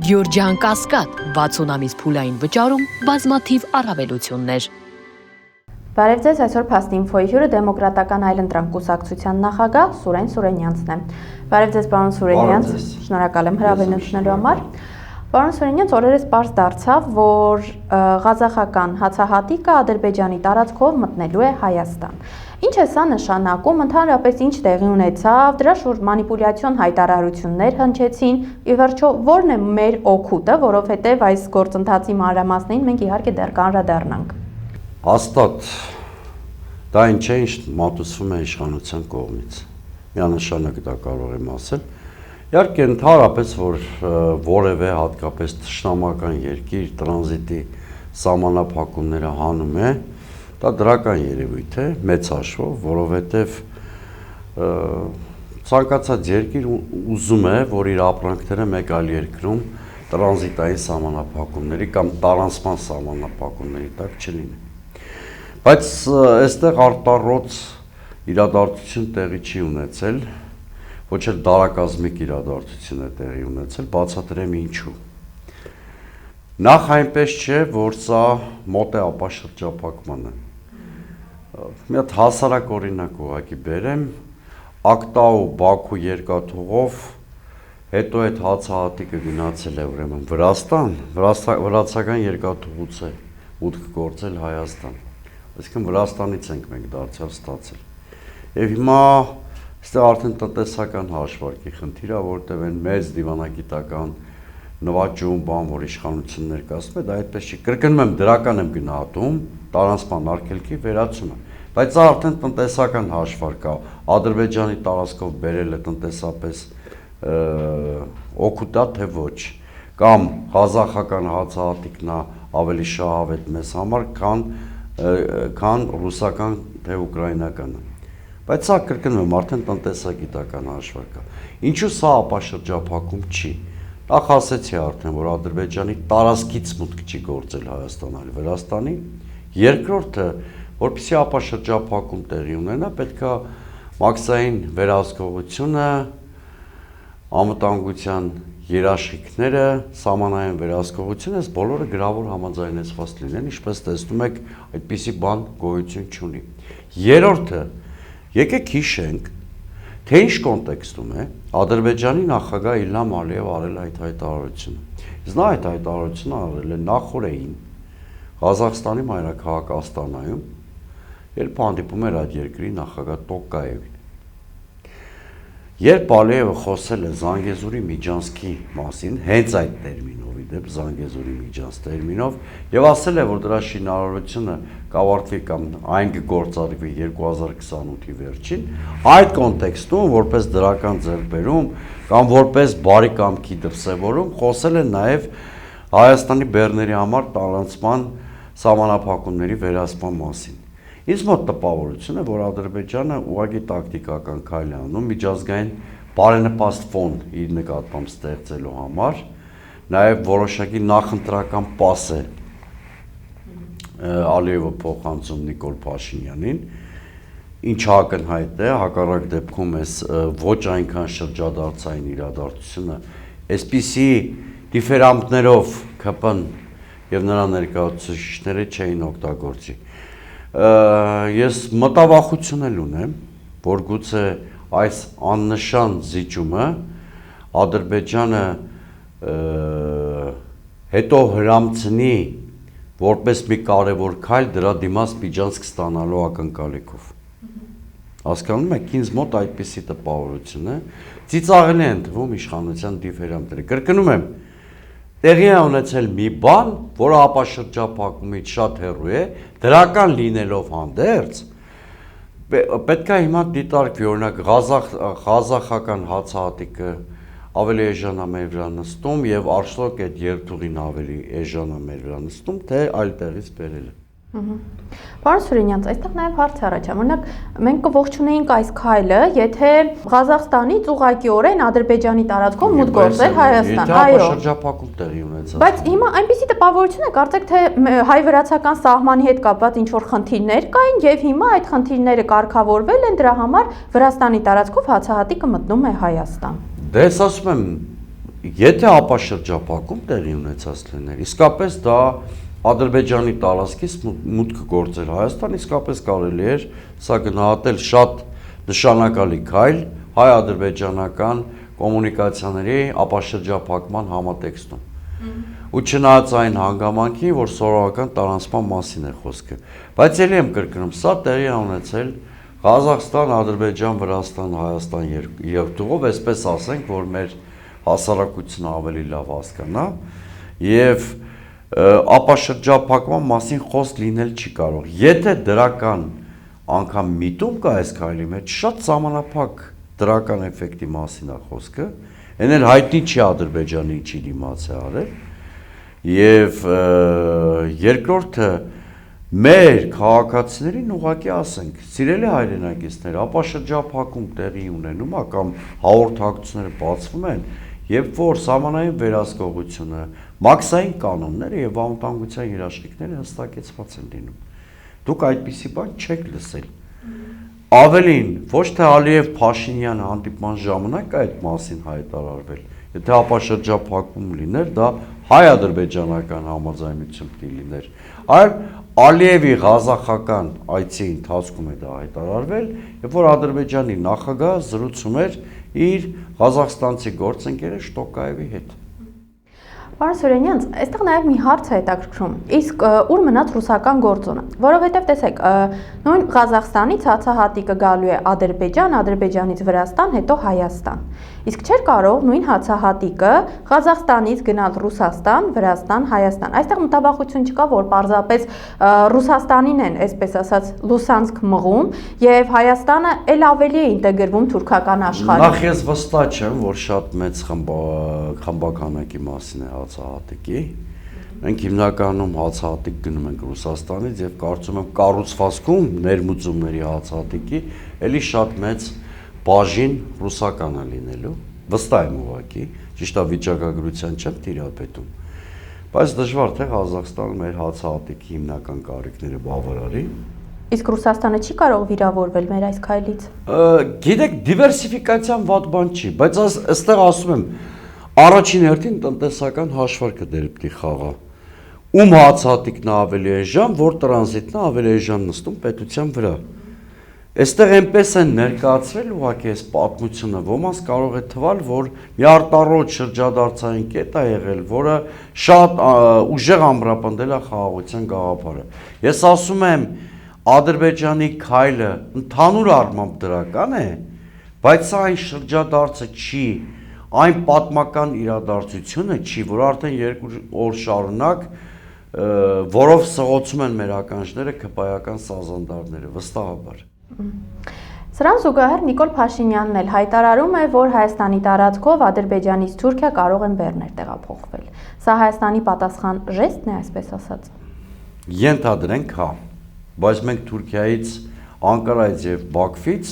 Գյորջյան Կասկադ 60 ամիս փուլային վճարում բազմաթիվ առավելություններ։ Բարև ձեզ, այսօր Փաստ ինֆոյի հյուրը դեմոկրատական այլընտրանք կուսակցության նախագահ Սուրեն Սուրենյանցն է։ Բարև ձեզ, պարոն Սուրենյանց, շնորհակալ եմ հրավերությունելու համար։ Պարոն Սուրենյանց, օրերս պարզ դարձավ, որ ղազախական հացահատիկը Ադրբեջանի տարածքով մտնելու է Հայաստան։ Ինչ է սա նշանակում, ընդհանրապես ինչ տեղի ունեցավ, դրա շուրջ մանիպուլյացիոն հայտարարություններ հնչեցին, ի վերջո որն է մեր օգուտը, որովհետև այս գործընթացի մանրամասներին մենք իհարկե դեռ կանդրադառնանք։ Հաստատ դա ինչ է, ինչ մատուցվում է իշխանության կողմից։ Միանշանակ դա կարող եմ ասել։ Իհարկե ընդհանրապես, որ որևէ հատկապես թշնամական երկիր տրանզիտի սահմանափակումները հանում է, դա դրական երևույթ է, մեծ հաշվով, որովհետև ցանկացած երկիր ուզում է, որ իր ապրանքները մեկ այլ երկրում տրանզիտային սահմանափակումների կամ տարանցման սահմանափակումների տակ չլինի։ Բայց այստեղ արտառոց իրադարձություն տեղի չի ունեցել, ոչ էլ դարակազմիկ իրադարձություն է տեղի ունեցել, բացատրեմ ինչու։ Նախ այնպես չէ, որ սա մոտ է ապաշրջափակմանը։ Մի հատ հասարակ օրինակ ուղղակի բերեմ, Ակտա ու Բաքու երկաթուղով, հետո այդ հացահատիկը գնացել է ուրեմն Վրաստան, վրացական երկաթուղուց է մուտք գործել Հայաստան։ Այսինքն Վրաստանից ենք մենք դարձյալ ստացել։ Եվ հիմա այստեղ արդեն տնտեսական հաշվարկի խնդիր է, որտեղ այն մեծ դիվանագիտական նվաճում, բան, որ իշխանությունն ներկայացնում է, դա այդպես չի։ Կրկնում եմ, դրական եմ գնահատում տարանցման արգելքի վերացումը, բայց սա արդեն տնտեսական հաշվարկ է, Ադրբեջանի տարածքով բերել է տնտեսապես օգուտ է, թե ոչ, կամ ղազախական հացահատիկն է ավելի շահավետ մեզ համար, քան ռուսական թե ուկրաինականը։ Բայց սա կրկնում եմ, արդեն տնտեսագիտական հաշվարկ է։ Ինչու սա ապաշրջափակում չի։ Նախ ասեցի արդեն, որ Ադրբեջանի տարածքից մուտք չի գործել Հայաստան, այլ Վրաստանի։ Երկրորդը, որպեսզի ապաշրջափակում տեղի ունենա, պետք է մաքսային վերահսկողությունը, անվտանգության երաշխիքները, սահմանային վերահսկողությունը, այս բոլորը գրավոր համաձայնեցված լինեն, ինչպես տեսնում եք, այդպիսի բան գոյություն չունի։ Երրորդը, եկեք հիշենք, թե ինչ կոնտեքստում է Ադրբեջանի նախագահ Իլհամ Ալիևը արել այդ հայտարարությունը։ Իսկ նա այդ հայտարարությունը արել է նախորդին Ղազախստանի մայրաքաղաք Աստանայում, երբ հանդիպում էր այդ երկրի նախագահ Տոկաևին։ Երբ Ալիևը խոսել է Զանգեզուրի Միջանցքի մասին, հենց այդ տերմինով, իդեպ Զանգեզուրի Միջանց տերմինով, եւ ասել է, որ դրա շինարարությունը կավարտվի կամ այն կգործադրվի 2028-ի վերջին, այդ կոնտեքստում, որպես դրական ձեռքբերում կամ որպես բարի կամքի դրսևորում, խոսել է նաեւ Հայաստանի բեռների համար տարանցման սահմանափակումների վերահսկման մասին։ Ինձ մոտ տպավորություն է, որ Ադրբեջանը ուղղակի տակտիկական քայլ է անում միջազգային բարենպաստ ֆոն իր նկատմամբ ստեղծելու համար, նաև որոշակի նախընտրական պաս է Ալիևը փոխանցում Նիկոլ Փաշինյանին, ինչը ակնհայտ է, հակառակ դեպքում էս ոչ այնքան շրջադարձային իրադարձությունը, այսպիսի դիֆերանտներով ԿՊ-ն եւ նրա ներկայացուցիչները չէին օգտագործի։ Ես մտավախություն էլ ունեմ, որ գուցե այս աննշան զիջումը Ադրբեջանը հետո հրամցնի որպես մի կարևոր քայլ դրա դիմաց Միջանցք ստանալու ակնկալիքով։ Հասկանում եք, ինձ մոտ այդպիսի տպավորություն է, ծիծաղելի են թվում իշխանության դիֆերանտները։ Կրկնում եմ, տեղի է ունեցել մի բան, որը ապաշրջափակումից շատ հեռու է, դրական լինելով հանդերձ, պետք է հիմա դիտարկվի, օրինակ ղազախական հացահատիկը ավելի էժան է մեր վրա նստում եւ արշլոկ այդ երթուղին ավելի էժան է մեր վրա նստում, թե այլ տեղից բերելը։ Պարոն Սուրենյանց, այստեղ նաև հարց առաջանում, օրինակ մենք կողջունեինք այս քայլը, եթե Ղազախստանից ուղղակիորեն Ադրբեջանի տարածքով մուտք գործեր Հայաստան, այո։ Շրջափակում տեղի ունեցած։ Բայց հիմա այնպիսի տպավորություն է, կարծեք թե հայ-վրացական սահմանի հետ կապված ինչ որ խնդիրներ կային եւ հիմա այդ խնդիրները կարգավորվել են, դրա համար Վրաստանի տարածքով հացահատիկը մտնում է Հայաստան։ Դե ես ասում եմ, եթե ապաշրջափակում տեղի ունեցած լիներ, իսկապես դա Ադրբեջանի տարածքից մուտքը գործել Հայաստան, իսկապես կարելի էր սա գնահատել շատ նշանակալի քայլ հայ-ադրբեջանական կոմունիկացիաների ապաշրջափակման համատեքստում։ Ու չնայած այն հանգամանքին, որ սովորական տարանցման մասին է խոսքը, բայց ելի եմ կրկնում, սա տեղի է ունեցել Ղազախստան, Ադրբեջան, Վրաստան, Հայաստան երկթուղով, այսպես ասենք, որ մեր հասարակությունը ավելի լավ հասկանա եւ ապաշրջափակման մասին խոսք լինել չի կարող։ Եթե դրական անգամ միտում կա այս քայլի մեջ, շատ ժամանապակ դրական էֆեկտի մասին է խոսքը, այն էլ հայտնի չի Ադրբեջանի չի դիմաց է արել, եւ երկրորդը մեր քաղաքացիներին ուղղակի ասենք, սիրելի հայրենակիցներ, ապաշրջափակում տեղի ունենում է կամ հաղորդակցությունները բացվում են, երբ որ սահմանային վերահսկողությունը, մաքսային կանոնները եւ անվտանգության երաշխիքները հստակեցված են լինում։ Դուք այդպիսի բան չեք լսել։ Ավելին, ոչ թե Ալիև Փաշինյանը հանդիպման ժամանակ այդ մասին հայտարարվել, եթե ապաշրջափակում լիներ, դա հայ-ադրբեջանական համաձայնություն պիտի լիներ, այլ Ալիևի ղազախական այցի ընթացքում է դա հայտարարվել, երբ որ Ադրբեջանի նախագահը զրուցում էր իր ղազախստանցի գործընկեր Շտոկաևի հետ։ Պարոն Սուրենյան, այստեղ նաև մի հարց է հետաքրքրում, իսկ ուր մնաց ռուսական գործոնը, որովհետև տեսեք, նույն Ղազախստանից հացահատիկը գալու է Ադրբեջան, Ադրբեջանից Վրաստան, հետո Հայաստան, իսկ չէր կարող նույն հացահատիկը Ղազախստանից գնալ Ռուսաստան, Վրաստան, Հայաստան, այստեղ մտաբախություն չկա, որ պարզապես Ռուսաստանին են, այսպես ասած, Լուսանսկ մղում եւ Հայաստանը էլ ավելի է ինտեգրվում թուրքական աշխարհին։ Նախ ես վստահ չեմ, որ շատ մեծ խմբականակի մասին է հացահատիկի, մենք հիմնականում հացահատիկ գնում ենք Ռուսաստանից եւ կարծում եմ կառուցվածքում ներմուծումների հացահատիկի էլի շատ մեծ բաժին ռուսական է լինելու, վստահ եմ ուղղակի, ճիշտ է վիճակագրության չեմ տիրապետում, բայց դժվար թե Ղազախստանը մեր հացահատիկի հիմնական կարիքները բավարարի։ Իսկ Ռուսաստանը չի կարող վիրավորվել մեր այս քայլից։ Գիտեք, դիվերսիֆիկացիան վատ բան չի, բայց այստեղ ասում եմ առաջին հերթին տնտեսական հաշվարկը դեր պիտի խաղա։ Ում հացահատիկն ավելի էժան, որ տրանզիտն ավելի էժան նստում պետության վրա։ Այստեղ այնպես են ներկայացրել ուղղակի այս պատմությունը, ոմանց կարող է թվալ, որ մի արտառոց շրջադարձային կետ է եղել, որը շատ ուժեղ ամրապնդել է խաղաղության գաղափարը։ Ես ասում եմ, Ադրբեջանի քայլը ընդհանուր առմամբ դրական է, բայց սա այն շրջադարձը չի, այն պատմական իրադարձությունը չի, որ արդեն 2 օր շարունակ որով սղոցում են մեր ականջները քպայական սազանդարները, վստահաբար։ Սրան զուգահեռ Նիկոլ Փաշինյանն էլ հայտարարում է, որ Հայաստանի տարածքով Ադրբեջանից Թուրքիա կարող են բեռներ տեղափոխվել։ Սա Հայաստանի պատասխան ժեստն է, այսպես ասած։ Ենթադրենք, հա, բայց մենք Թուրքիայից, Անկարայից եւ Բաքվից,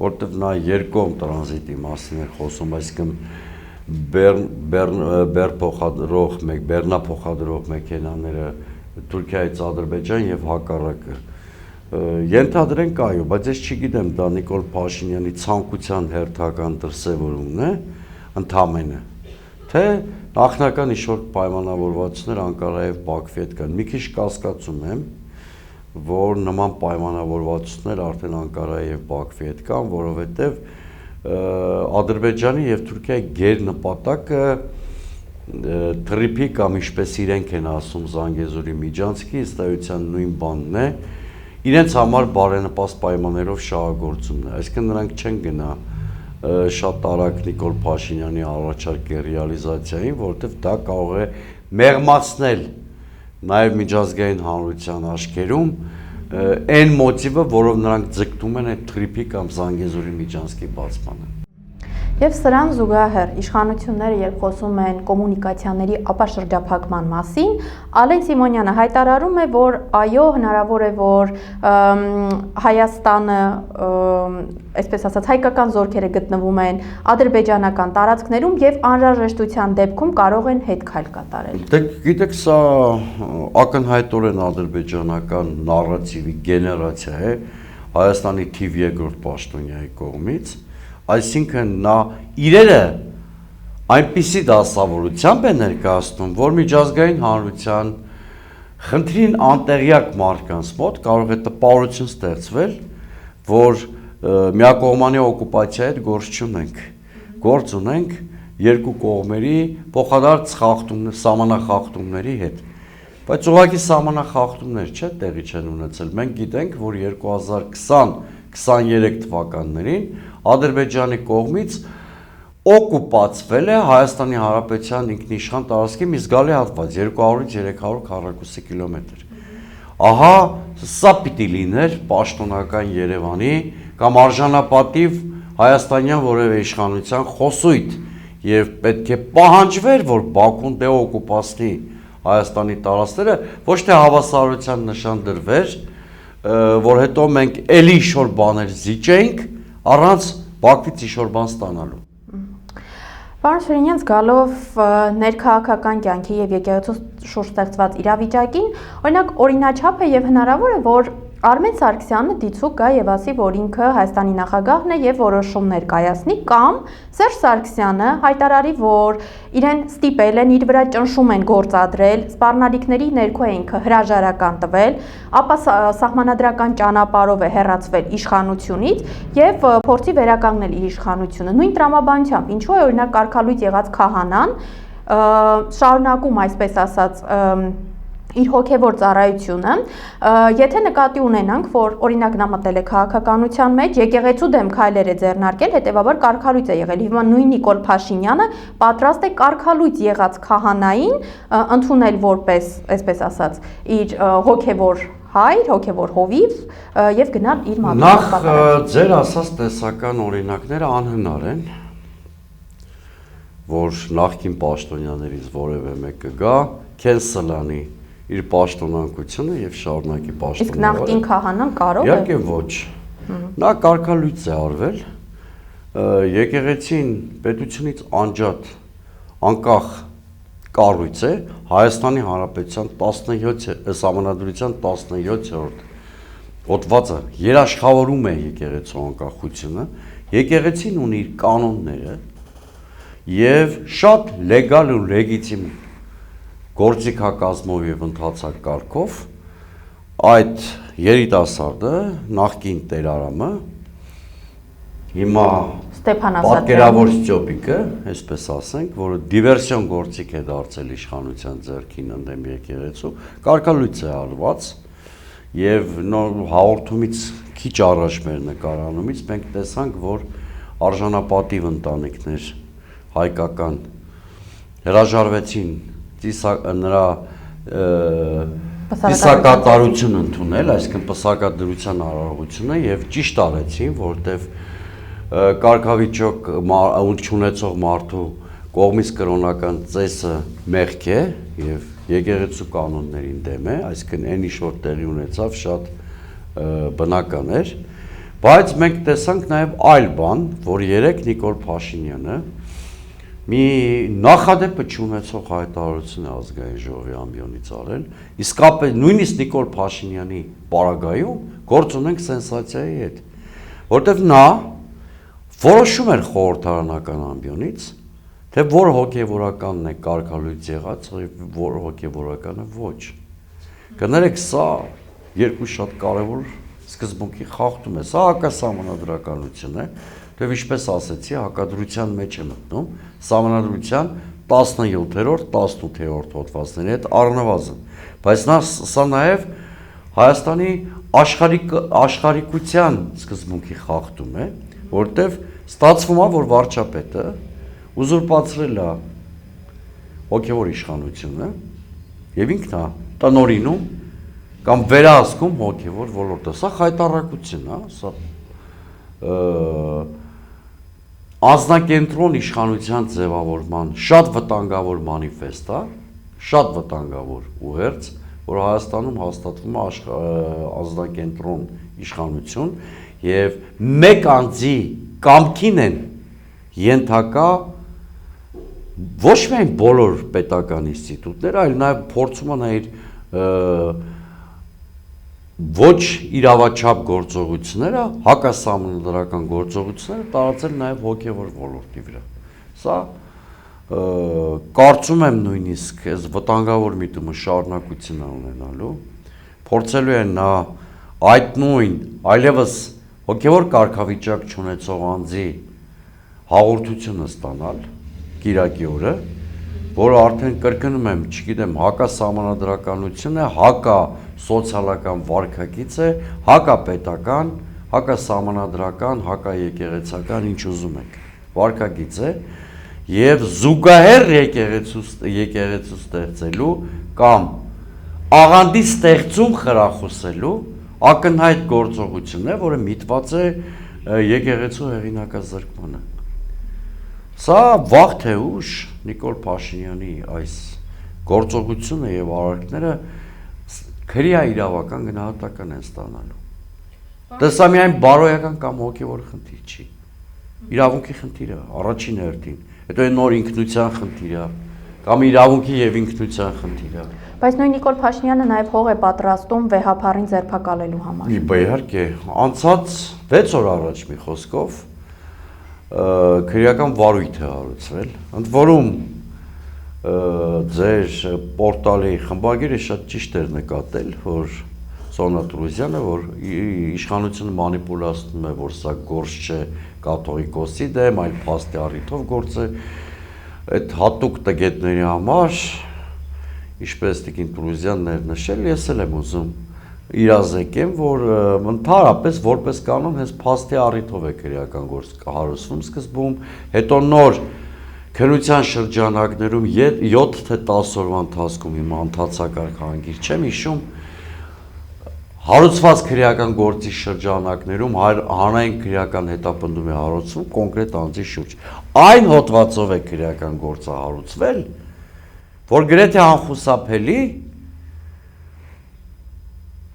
որտեղ նա երկկողմ տրանզիտի մասին էր խոսում, այսինքն բեռնափոխադրող մեքենաները Թուրքիայից Ադրբեջան եւ հակառակը։ Ենթադրենք այո, բայց ես չգիտեմ դա Նիկոլ Փաշինյանի ցանկության հերթական դրսևորումն է, ընդամենը, թե նախնական ինչ-որ պայմանավորվածություններ Անկարայի եւ Բաքվի հետ կան։ Մի քիչ կասկածում եմ, որ նման պայմանավորվածություններ արդեն Անկարայի եւ Բաքվի հետ կան, որովհետեւ Ադրբեջանի եւ Թուրքիայի գերնպատակը թրիփի կամ ինչպես իրենք են ասում Զանգեզուրի միջանցքի ըստ էության նույն բանն է, իրենց համար բարենպաստ պայմաններով շահագործումն է, այսինքն նրանք չեն գնա շատ արագ Նիկոլ Փաշինյանի առաջարկի ռեալիզացիային, որովհետև դա կարող է մեղմացնել նաև միջազգային հանրության աչքերում այն մոտիվը, որով նրանք ձգտում են այդ թրիփի կամ Զանգեզուրի միջանցքի բացմանը։ Եվ սրան զուգահեռ իշխանությունները երբ խոսում են կոմունիկացիաների ապաշրջափակման մասին, Ալեն Սիմոնյանը հայտարարում է, որ այո, հնարավոր է, որ Հայաստանը, այսպես ասած, հայկական զորքերը գտնվում են ադրբեջանական տարածքներում եւ անհրաժեշտության դեպքում կարող են հետքայլ կատարել։ Դե գիտեք, սա ակնհայտորեն ադրբեջանական նարատիվի գեներացիա է Հայաստանի թիվ 2-րդ պաշտոնյայի կողմից, այսինքն նա իրերը այնպիսի դասավորությամբ է ներկայացնում, որ միջազգային հանրության խնդրին անտեղյակ մարդկանց մոտ կարող է տպավորություն ստեղծվել, որ միակողմանի օկուպացիայի հետ գործ չունենք, գործ ունենք երկու կողմերի փոխադարձ խախտումներ, սահմանախախտումների հետ, բայց ուղղակի սահմանախախտումներ չէ, տեղի չեն ունեցել։ Մենք գիտենք, որ 2020-23 թվականներին Ադրբեջանի կողմից օկուպացվել է Հայաստանի Հանրապետության ինքնիշխան տարածքի մի զգալի հատված 200-ից 300 քառակուսի կիլոմետր։ Ահա սա պիտի լիներ պաշտոնական Երևանի կամ արժանապատիվ հայաստանյան որևէ իշխանության խոսույթ եւ պետք է պահանջվեր, որ Բաքուն դեօկուպացնի Հայաստանի տարածքները, ոչ թե հավասարության նշան դրվեր, որ հետո մենք էլի ինչ-որ բաներ զիջենք առանց Բաքվից ինչ-որ բան ստանալու։ Պարոն Սուրենյան, գալով ներքաղաքական կյանքի եւ եկեղեցու շուրջ ստեղծված իրավիճակին, օրինակ օրինաչափ է եւ հնարավոր է, որ Արմեն Սարգսյանը դիցուկ գա եւ ասի, որ ինքը Հայաստանի նախագահն է եւ որոշումներ կայացնի, կամ Սերժ Սարգսյանը հայտարարի, որ իրեն ստիպել են, իր վրա ճնշում են գործադրել, սպառնալիքների ներքո է ինքը հրաժարական տվել, ապա սահմանադրական ճանապարհով է հեռացվել իշխանությունից եւ փորձի վերականգնել իր իշխանությունը։ Նույն տրամաբանությամբ, ինչու է օրինակ կարգալույծ եղած քահանան շարունակում, այսպես ասած, իր հոգևոր ծառայությունը, եթե նկատի ունենանք, որ օրինակ նա մտել է քաղաքականության մեջ, եկեղեցու դեմ քայլեր է ձեռնարկել, հետեւաբար կարգալույծ է եղել։ Հիմա նույն Նիկոլ Փաշինյանը պատրաստ է կարգալույծ եղած քահանային ընդունել որպես, այսպես ասած, իր հոգևոր հայր, հոգևոր հովիվ եւ գնալ իր մատուցած պատասխանը։ Նախ ձեր ասած տեսական օրինակները անհնար են, որ նախկին պաշտոնյաներից որևէ մեկը գա, քենսելանի իր պաշտոնանկությունը եւ շարունակի պաշտոնը։ Իսկ նախկին քահանան կարող է։ Իհարկե ոչ։ Նա կարգալույծ է արվել, եկեղեցին պետությունից անջատ անկախ կառույց է, Հայաստանի Հանրապետության 17 սահմանադրության 17-րդ հոդվածը երաշխավորում է եկեղեցու անկախությունը, եկեղեցին ունի իր կանոնները եւ շատ լեգալ ու լեգիտիմ գործիքակազմով եւ ընթացակարգով այդ երիտասարդը նախկին տերարամը հիմա պատկերավոր Ստյոպիկը, այսպես ասենք, որը դիվերսիոն գործիք է դարձել իշխանության ձեռքին ընդդեմ եկեղեցու, կարգալույծ է արված եւ նոր հաղորդումից քիչ առաջ մեր նկարանումից մենք տեսանք, որ արժանապատիվ ընտանիքներ հայկական հրաժարվեցին նրա պսակատարություն ընդունել, այսինքն պսակադրության արարողությունը եւ ճիշտ արեցին, որտեվ կարգավիճակ ունեցող մարդու կողմից կրոնական ծեսը մեղք է եւ եկեղեցու կանոններին դեմ է, այսինքն այն ինչ որ տեղի ունեցավ շատ բնական էր, բայց մենք տեսանք նաեւ այլ բան, որ երեք Նիկոլ Փաշինյանը մի նախադեպը չունեցող հայտարարություն է ազգային ժողովի ամբիոնից արել, իսկապես նույնիսկ Նիկոլ Փաշինյանի պարագայում գործ ունենք սենսացիայի հետ, որտեվ նա որոշում էր խորհրդարանական ամբիոնից, թե որ հոգևորականն է կարգալույծ եղած, որ հոգևորականը ոչ։ Կներեք, սա երկու շատ կարևոր սկզբունքի խախտում է, սա հակասահմանադրականություն է, դեպ ինչպես ասեցի, հակադրության մեջ է մտնում, սահմանադրության 17-րդ, 18-րդ հոդվածների հետ առնվազն, բայց սա նաև Հայաստանի աշխարհիկության սկզբունքի խախտում է, որտեվ ստացվում է, որ վարչապետը ուզուրպացրել է հոգևոր իշխանությունը եւ ինքն է տնօրինում կամ վերահսկում հոգևոր ոլորտը, սա խայտառակություն է, սա անձնակենտրոն իշխանության ձևավորման շատ վտանգավոր մանիֆեստ է, շատ վտանգավոր ուղերձ, որ Հայաստանում հաստատվում է անձնակենտրոն իշխանություն եւ մեկ անձի կամքին են ենթակա ոչ միայն բոլոր պետական ինստիտուտները, այլ նաեւ փորձում են իր ոչ իրավաչափ գործողությունները, հակասահմանադրական գործողությունները տարածել նաև հոգևոր ոլորտի վրա։ Սա կարծում եմ նույնիսկ այս վտանգավոր միտումը շարունակություն ունենալու, փորձելու են նա այդ նույն այլևս հոգևոր կարգավիճակ չունեցող անձի հաղորդությունը ստանալ կիրակի օրը, որը արդեն կրկնում եմ, չգիտեմ, հակասահմանադրականություն է, հակասոցիալական վարքագիծ է, հակապետական, հակասահմանադրական, հակաեկեղեցական, ինչ ուզում եք, վարքագիծ է եւ զուգահեռ եկեղեցու ստեղծելու կամ աղանդի ստեղծում խրախուսելու ակնհայտ գործողություն է, որը միտված է եկեղեցու հեղինակազրկմանը։ Սա վաղ թե ուշ Նիկոլ Փաշինյանի այս գործողությունը եւ արարքները քրեա իրավական գնահատական են ստանալու։ Դա սա միայն բարոյական կամ հոգևոր խնդիր չի։ Իրավունքի խնդիր է, առաջին հերթին, հետո է նոր ինքնության խնդիր է, կամ իրավունքի եւ ինքնության խնդիր է։ Բայց նույն Նիկոլ Փաշինյանը նաեւ հող է պատրաստում վեհապարին ձերբակալելու համար։ Իհարկե, անցած 6 օր առաջ մի խոսքով քրեական վարույթ է հարուցվել, ընդ որում ձեր պորտալի խմբագիրը շատ ճիշտ էր նկատել, որ Սոնա Տրուզյանը, որ իշխանությունը մանիպուլացնում է, որ սա գործ չէ կաթողիկոսի դեմ, այլ փաստի առիթով գործ է, այդ հատուկ տգետների համար, ինչպես Տիկին Տրուզյանն էր նշել, ես էլ եմ ուզում իրազեկեմ, որ ընդհանրապես որպես կանոն հենց փաստի առիթով է քրեական գործ հարուցվում սկզբում, հետո նոր քննության շրջանակներում 7 թե 10 օրվա ընթացքում հիմա ընթացակարգ հանգիր չեմ հիշում, հարուցված քրեական գործի շրջանակներում հանրային քրեական հետապնդում է հարուցվում կոնկրետ անձի շուրջ։ Այն հոդվածով է քրեական գործը հարուցվել, որ գրեթե անխուսափելի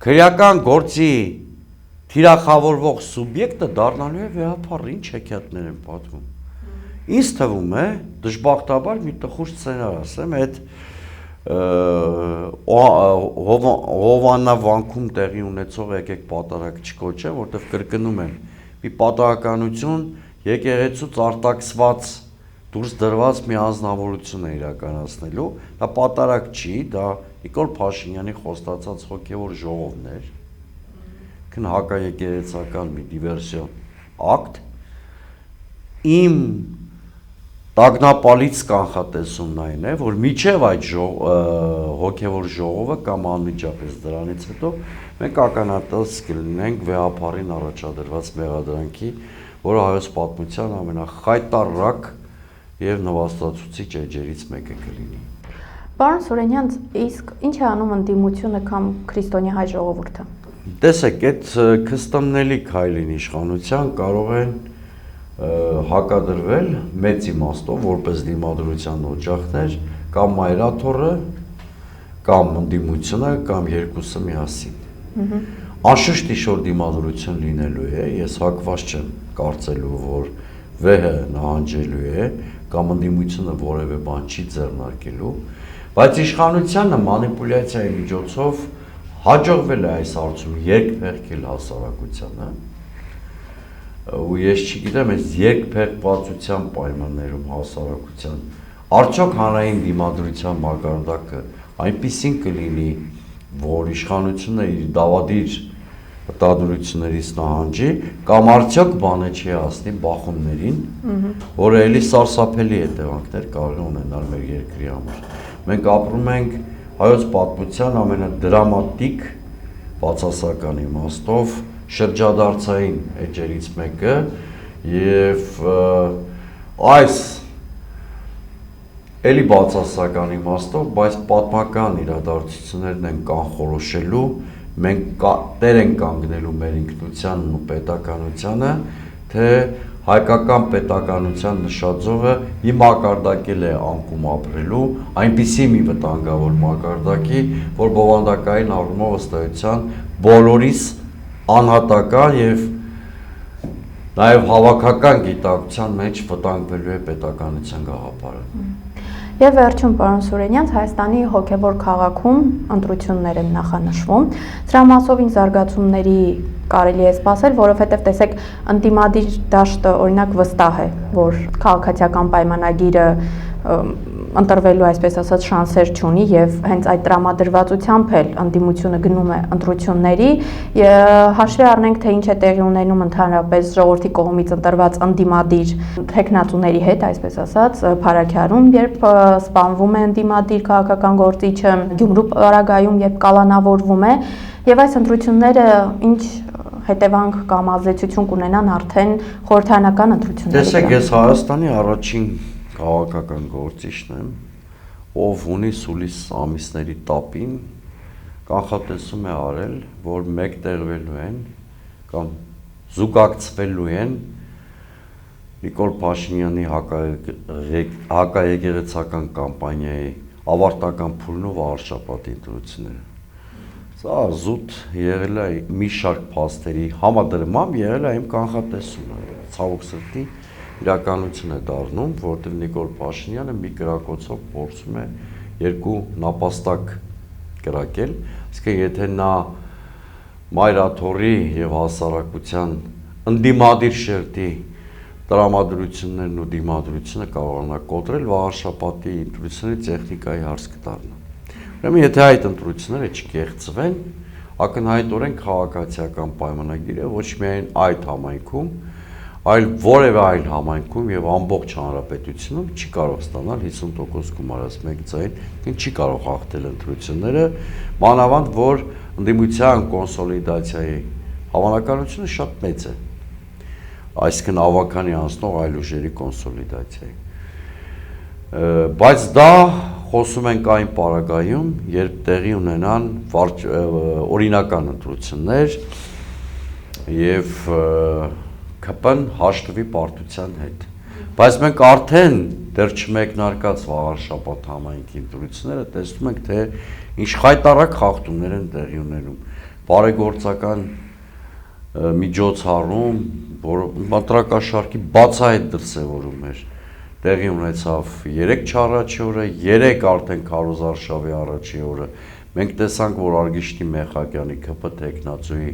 քրեական գործի թիրախավորվող սուբյեկտը դառնալու է վեհապար, ինչ հեքիաթներ են պատմում։ Ինձ թվում է, դժբախտաբար մի տխուր սցենար ասեմ, այդ Հովաննավանքում տեղի ունեցող եկեք պատարակ չկոչեմ, որտեղ կրկնում եմ, մի պատահականություն եկեղեցուց արտաքսված դուրս դրված մի անձնավորություն է իրականացնելու, դա պատարակ չի, դա Նիկոլ Փաշինյանի խոստացած հոգևոր ժողովն էր, հակաեկեղեցական մի դիվերսիոն ակտ, իմ տագնապալից կանխատեսումն այն է, որ միջև այդ հոգևոր ժողովը կամ անմիջապես դրանից հետո մենք ականատես կլինենք վեհապարին առաջադրված մեղադրանքի, որը հայոց պատմության ամենախայտառակ եւ նվաստացուցիչ էջերից մեկը կլինի։ Պարոն Սուրենյան, իսկ ինչ է անում ընդդիմությունը կամ քրիստոնյա հայ ժողովուրդը։ Տեսեք, այդ քստամնելի քայլին իշխանության կարող են հակադրվել մեծ իմաստով, որպես դիմադրության օջախներ, կամ մայրաթոռը, կամ ընդդիմությունը, կամ երկուսը միասին։ Անշուշտ ինչ-որ դիմադրություն լինելու է, ես հակված չեմ կարծելու, որ վեհը նահանջելու է, կամ ընդդիմությունը որևէ բան չի ձեռնարկելու, բայց իշխանությանը մանիպուլյացիայի միջոցով հաջողվել է այս հարցում երկփեղկել հասարակությանը, ու ես չգիտեմ, այս երկփեղկվածության պայմաններում հասարակության արդյոք հանրային դիմադրության մակարդակը այնպիսին կլինի, որ իշխանությունը իր դավադիր մտադրություններից նահանջի, կամ արդյոք բանը չի հասնի բախումներին, որը էլի սարսափելի հետևանքներ կարող է ունենալ մեր երկրի համար։ Մենք ապրում ենք հայոց պատմության ամենադրամատիկ բացասական իմաստով շրջադարձային էջերից մեկը եւ այս էլի բացասական իմաստով, բայց պատմական իրադարձություններն են կանխորոշելու, մենք տեր ենք կանգնելու մեր ինքնությանն ու պետականությանը, թե հայկական պետականության նշաձողը մի մակարդակել է անկում ապրելու, այնպիսի մի վտանգավոր մակարդակի, որ բովանդակային առումով ըստ էության բոլորիս անհատական եւ նաեւ հավաքական գիտակցության մեջ վտանգվելու է պետականության գաղափարը։ Եվ վերջում, պարոն Սուրենյան, Հայաստանի հոգևոր քաղաքում ընտրություններ են նախանշվում, սրա մասովին զարգացումների կարելի է սպասել, որովհետև տեսեք, ընդդիմադիր դաշտը օրինակ վստահ է, որ քաղաքացիական պայմանագիրը ընտրվելու այսպես ասած շանսեր չունի եւ հենց այդ տրամադրվածությամբ էլ ընդդիմությունը գնում է ընտրությունների, հաշվի առնենք թե ինչ է տեղի ունենում ընդհանրապես ժողովրդի կողմից ընտրված ընդդիմադիր տեխնատուների հետ, այսպես ասած, Փարաքյարում, երբ սպանվում է ընդդիմադիր քաղաքական գործիչը, Գյումրու պարագայում, երբ կալանավորվում է, եւ այս ընտրությունները ինչ հետևանք կամ ազդեցություն կունենան արդեն խորհրդարանական ընտրությունների վրա։ Տեսեք, ես Հայաստանի առաջին քաղաքական գործիչն եմ, ով ունի սուլիս ամիսների տապին կանխատեսում է արել, որ մեկտեղվելու են կամ զուգակցվելու են Նիկոլ Փաշինյանի հակաեկեղեցական կամպանիայի ավարտական փուլն ու վարշապատի ընտրությունները։ Սա զուտ եղել է մի շարք փաստերի համադրմամբ եղել է իմ կանխատեսումը, ցավոք սրտի իրականություն է դառնում, որտեղ Նիկոլ Փաշինյանը մի կրակոցով փորձում է երկու նապաստակ կրակել, այսինքն եթե նա մայրաթորի եւ հասարակության ընդդիմադիր շերտի տրամադրություններն ու դիմադրությունը կարողանա կոտրել, վարշապատի ընտրությունների տեխնիկայի հարց կդառնա։ Ուրեմն եթե այդ ընտրությունները չկեղծվեն, ակնհայտորեն քաղաքացիական պայմանագիրը ոչ միայն այդ համայնքում, այլ որևէ այլ համայնքում եւ ամբողջ հանրապետությունում չի կարող ստանալ 50% գումարած մեկ ձայն, չի կարող հաղթել ընտրությունները, մանավանդ որ ընդդիմության կոնսոլիդացիայի հավանականությունը շատ մեծ է, այսինքն ավականի անցնող այլ ուժերի կոնսոլիդացիայի։ Բայց դա խոսում ենք այն պարագայում, երբ տեղի ունենան օրինական ընտրություններ եւ ԿՊ-ն հաշտվի պարտության հետ։ Բայց մենք արդեն դեռ չմեկնարկած վարշապատ համայնքի ընտրությունները տեսնում ենք, թե ինչ խայտառակ խախտումներ են տեղի ունենում։ Բարեգործական միջոցառում, որը մատրակաշարքի բացահայտ դրսևորում էր, տեղի ունեցավ 3 չառաջի օրը, 3 արդեն քարոզարշավի առաջի օրը։ Մենք տեսանք, որ Արգիշտի Մեխակյանի ԿՊ տեխնացուի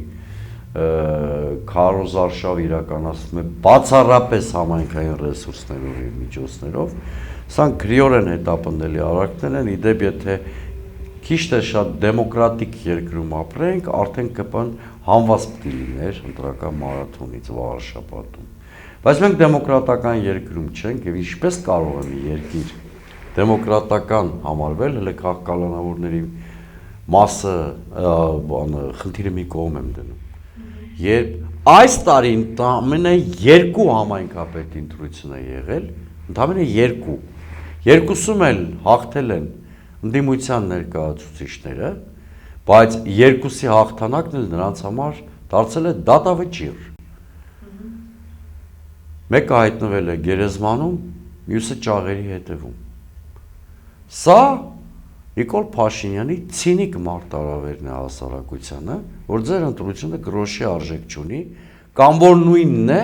քարոզարշավ իրականացվում է բացառապես համայնքային ռեսուրսներով եւ միջոցներով։ Սրանք գրիորեն հետապնդելի արարքներ են, իդեպ եթե քիչ թե շատ դեմոկրատիկ երկրում ապրենք, արդեն ԿՊ-ն հանված պիտի լիներ ընտրական մարաթոնից վարշապատում։ Բայց մենք դեմոկրատական երկրում չենք եւ ինչպես կարող է մի երկիր դեմոկրատական համարվել, հələ քաղաքականավորների մասը խնդիրը մի կողմ եմ դնում։ Երբ այս տարի ընդամենը 2 համայնքապետ ընտրություն է եղել, ընդամենը 2, երկուսում էլ հաղթել են ընդդիմության ներկայացուցիչները, բայց երկուսի հաղթանակն էլ նրանց համար դարձել է դատավճիռ։ Մեկը հայտնվել է գերեզմանում, մյուսը ճաղերի հետևում։ Սա Նիկոլ Փաշինյանի ցինիկ մարտահրավերն է հասարակությանը, որ ձեր ընտրությունը գրոշի արժեք չունի, կամ որ նույնն է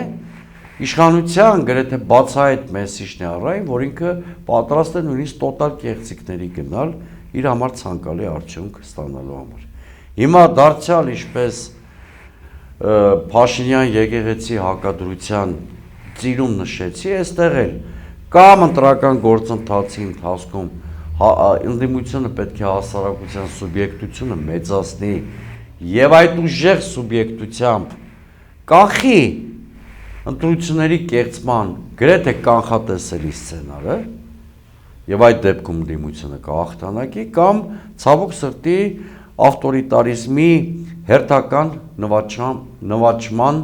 իշխանության գրեթե բացահայտ մեսիջն է առայն, որ ինքը պատրաստ է նույնիսկ տոտալ կեղծիքների գնալ իր համար ցանկալի արդյունք ստանալու համար։ Հիմա դարձյալ ինչպես Փաշինյան եկեղեցի հակադրության ծիրուն նշեցի, այստեղ էլ կամ ընտրական գործընթացի ընթացքում ընդդիմությունը պետք է հասարակության սուբյեկտությունը մեծացնի եւ այդ ուժեղ սուբյեկտությամբ կանխի ընտրությունների կեղծման գրեթե կանխատեսելի սցենարը եւ այդ դեպքում ընդդիմությունը կհաղթանակի կամ ցավոք սրտի ավտորիտարիզմի հերթական նվաճման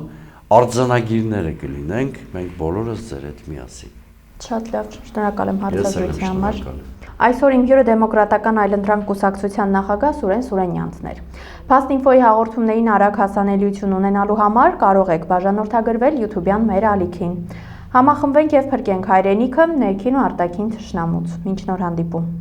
արձանագիրները կլինենք մենք բոլորս ձեր հետ միասին։ Շատ լավ, շնորհակալ եմ հարցազրույցի համար։ Այսօր իմ հյուրը Դեմոկրատական այլընտրանք կուսակցության նախագահ Սուրեն Սուրենյանցն էր։ Փաստինֆոյի հաղորդումներին արագ հասանելիություն ունենալու համար կարող եք բաժանորդագրվել YouTube-յան մեր ալիքին։ Համախմբվենք եւ փրկենք հայրենիքը ներքին ու արտաքին թշնամուց։ Մինչ նոր հանդիպում։